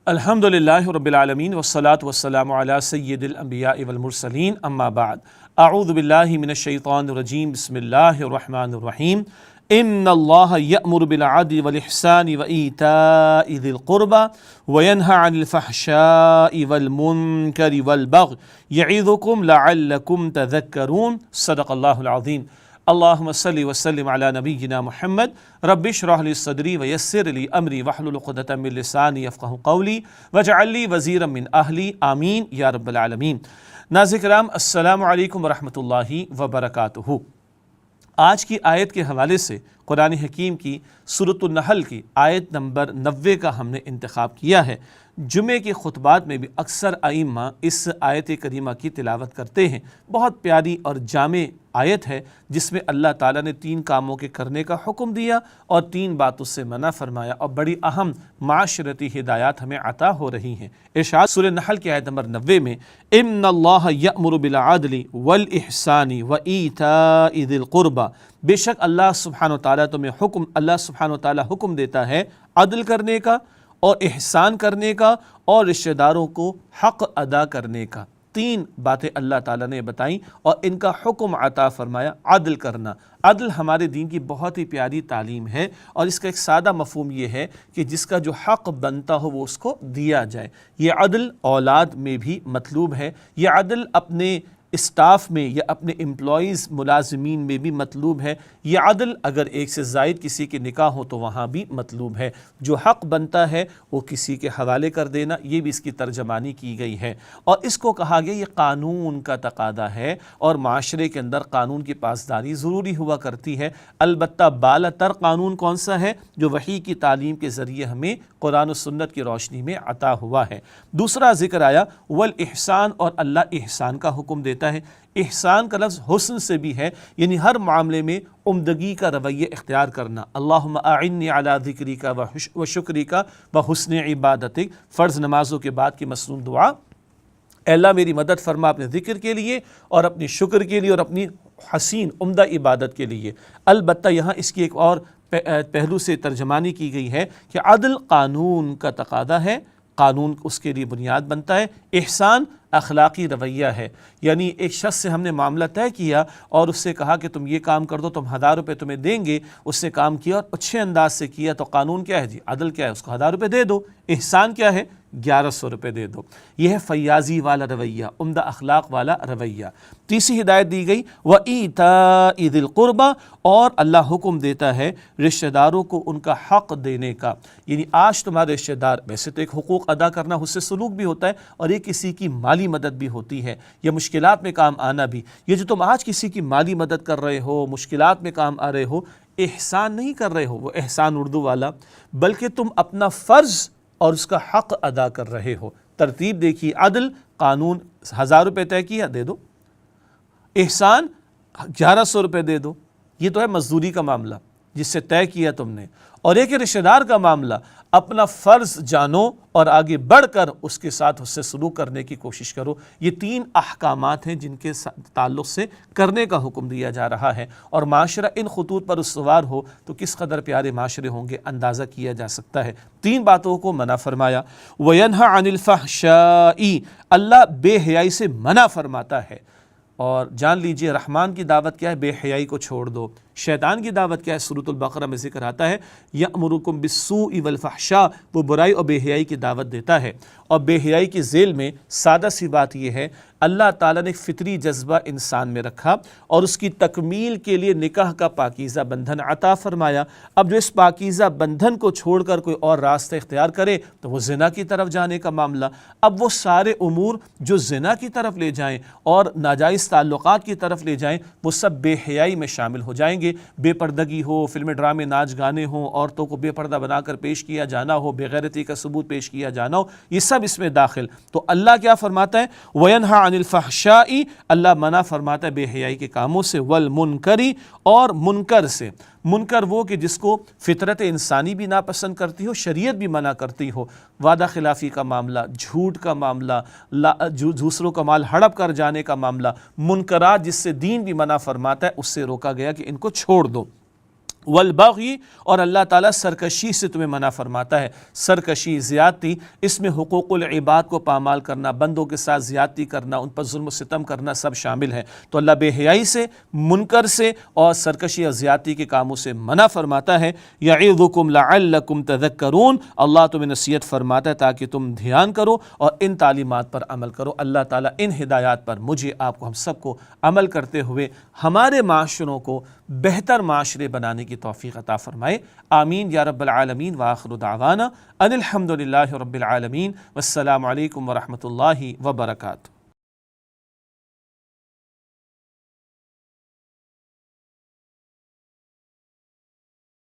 الحمدللہ رب العالمین والصلاة والسلام علی سید الانبیاء والمرسلین اما بعد اعوذ باللہ من الشیطان الرجیم بسم اللہ الرحمن الرحیم ان اللہ یأمر بالعدل والاحسان وایتاء ذی القربى وینہی عن الفحشاء والمنکر والبغی یعظکم لعلکم تذکرون صدق اللہ العظیم۔ اللہم صلی وسلم علی نبینا محمد رب اشرح لی صدری ویسر لی امری واحلل عقدۃ من لسانی یفقہوا قولی واجعل لی وزیرا من اہلی آمین یا رب العالمین۔ ناظرین کرام السلام علیکم ورحمۃ اللہ وبرکاتہ۔ آج کی آیت کے حوالے سے قرآن حکیم کی سورۃ النحل کی آیت نمبر 90 کا ہم نے انتخاب کیا ہے۔ جمعے کے خطبات میں بھی اکثر ائمہ اس آیت کریمہ کی تلاوت کرتے ہیں۔ بہت پیاری اور جامع آیت ہے جس میں اللہ تعالیٰ نے 3 کاموں کے کرنے کا حکم دیا اور 3 باتوں سے منع فرمایا، اور بڑی اہم معاشرتی ہدایات ہمیں عطا ہو رہی ہیں۔ ارشاد سورہ نحل کی آیت نمبر 90 میں ان اللہ یأمر بالعدل والاحسان وایتاء ذی القربى، بے شک اللہ سبحانہ وتعالیٰ اللہ سبحانہ وتعالیٰ حکم دیتا ہے عدل کرنے کا اور احسان کرنے کا اور رشتہ داروں کو حق ادا کرنے کا۔ 3 باتیں اللہ تعالیٰ نے بتائیں اور ان کا حکم عطا فرمایا، عدل کرنا۔ عدل ہمارے دین کی بہت ہی پیاری تعلیم ہے، اور اس کا ایک سادہ مفہوم یہ ہے کہ جس کا جو حق بنتا ہو وہ اس کو دیا جائے۔ یہ عدل اولاد میں بھی مطلوب ہے، یہ عدل اپنے اسٹاف میں یا اپنے امپلائیز ملازمین میں بھی مطلوب ہے، یہ عدل اگر ایک سے زائد کسی کے نکاح ہو تو وہاں بھی مطلوب ہے۔ جو حق بنتا ہے وہ کسی کے حوالے کر دینا، یہ بھی اس کی ترجمانی کی گئی ہے، اور اس کو کہا گیا یہ قانون کا تقاضا ہے، اور معاشرے کے اندر قانون کی پاسداری ضروری ہوا کرتی ہے۔ البتہ بالا تر قانون کون سا ہے؟ جو وحی کی تعلیم کے ذریعے ہمیں قرآن و سنت کی روشنی میں عطا ہوا ہے۔ دوسرا ذکر آیا والاحسان، اور اللہ احسان کا حکم دیتا ہے۔ احسان کا لفظ حسن سے بھی ہے، یعنی ہر معاملے میں عمدگی کا رویہ اختیار کرنا۔ اللہم اعنی علی ذکرک و شکرک و حسن عبادتک، فرض نمازوں کے بعد کی مسنون دعا، اے اللہ میری مدد فرما اپنے ذکر کے لیے اور اپنی شکر کے لیے اور اپنی حسین عمدہ عبادت کے لیے۔ البتہ یہاں اس کی ایک اور پہلو سے ترجمانی کی گئی ہے کہ عدل قانون کا تقاضا ہے، قانون اس کے لیے بنیاد بنتا ہے۔ احسان اخلاقی رویہ ہے، یعنی ایک شخص سے ہم نے معاملہ طے کیا اور اس سے کہا کہ تم یہ کام کر دو، تم 1000 روپے تمہیں دیں گے، اس نے کام کیا اور اچھے انداز سے کیا، تو قانون کیا ہے جی؟ عدل کیا ہے؟ اس کو 1000 روپے دے دو۔ احسان کیا ہے؟ 1100 روپے دے دو۔ یہ ہے فیاضی والا رویہ، عمدہ اخلاق والا رویہ۔ تیسری ہدایت دی گئی وَإِيتَاءِ ذِي الْقُرْبَى، اور اللہ حکم دیتا ہے رشتہ داروں کو ان کا حق دینے کا۔ یعنی آج تمہارے رشتہ دار، ویسے تو ایک حقوق ادا کرنا حسن سلوک بھی ہوتا ہے، اور ایک کسی کی مالی مدد بھی ہوتی ہے، یا مشکلات میں کام آنا بھی۔ یہ جو تم آج کسی کی مالی مدد کر رہے ہو، مشکلات میں کام آ رہے ہو، احسان نہیں کر رہے ہو، وہ احسان اردو والا، بلکہ تم اپنا فرض اور اس کا حق ادا کر رہے ہو۔ ترتیب دیکھیے، عدل قانون 1000 روپے طے کیا، دے دو۔ احسان 1100 روپے دے دو، یہ تو ہے مزدوری کا معاملہ جس سے طے کیا تم نے، اور ایک رشتہ دار کا معاملہ، اپنا فرض جانو اور آگے بڑھ کر اس کے ساتھ اس سے سلوک کرنے کی کوشش کرو۔ یہ 3 احکامات ہیں جن کے تعلق سے کرنے کا حکم دیا جا رہا ہے، اور معاشرہ ان خطوط پر استوار ہو تو کس قدر پیارے معاشرے ہوں گے اندازہ کیا جا سکتا ہے۔ 3 باتوں کو منع فرمایا۔ وَيَنْهَى عَنِ الْفَحْشَاءِ، اللہ بے حیائی سے منع فرماتا ہے، اور جان لیجئے رحمان کی دعوت کیا ہے؟ بے حیائی کو چھوڑ دو۔ شیطان کی دعوت کیا ہے؟ سورۃ البقرہ میں ذکر آتا ہے یأمرکم بالسوء والفحشاء، وہ برائی اور بے حیائی کی دعوت دیتا ہے۔ اور بے حیائی کی ذیل میں سادہ سی بات یہ ہے، اللہ تعالیٰ نے فطری جذبہ انسان میں رکھا اور اس کی تکمیل کے لیے نکاح کا پاکیزہ بندھن عطا فرمایا۔ اب جو اس پاکیزہ بندھن کو چھوڑ کر کوئی اور راستہ اختیار کرے تو وہ زنا کی طرف جانے کا معاملہ۔ اب وہ سارے امور جو زنا کی طرف لے جائیں اور ناجائز تعلقات کی طرف لے جائیں، وہ سب بے حیائی میں شامل ہو جائیں گے۔ بے پردگی ہو، فلم ڈرامے ناچ گانے ہوں، عورتوں کو بے پردہ بنا کر پیش کیا جانا ہو، بے غیرتی کا ثبوت پیش کیا جانا ہو، یہ سب اس میں داخل۔ تو اللہ کیا فرماتا ہے؟ وَيَنْهَى عَنِ الْفَحْشَاءِ، اللہ منع فرماتا ہے بے حیائی کے کاموں سے، وَالْمُنْكَرِ، اور منکر سے۔ منکر وہ کہ جس کو فطرت انسانی بھی ناپسند کرتی ہو، شریعت بھی منع کرتی ہو، وعدہ خلافی کا معاملہ، جھوٹ کا معاملہ، دوسروں کا مال ہڑپ کر جانے کا معاملہ، منکرات جس سے دین بھی منع فرماتا ہے، اس سے روکا گیا کہ ان کو چھوڑ دو۔ والبغی، اور اللہ تعالیٰ سرکشی سے تمہیں منع فرماتا ہے۔ سرکشی، زیادتی، اس میں حقوق العباد کو پامال کرنا، بندوں کے ساتھ زیادتی کرنا، ان پر ظلم و ستم کرنا سب شامل ہے۔ تو اللہ بے حیائی سے، منکر سے اور سرکشی اور زیادتی کے کاموں سے منع فرماتا ہے۔ یعظکم لعلکم تذکرون، اللہ تمہیں نصیحت فرماتا ہے تاکہ تم دھیان کرو اور ان تعلیمات پر عمل کرو۔ اللہ تعالیٰ ان ہدایات پر مجھے، آپ کو، ہم سب کو عمل کرتے ہوئے ہمارے معاشروں کو بہتر معاشرے بنانے کی توفیق عطا فرمائے، آمین یا رب العالمین۔ وآخر دعوانا ان الحمد للہ رب العالمین، والسلام علیکم ورحمۃ اللہ وبرکاتہ۔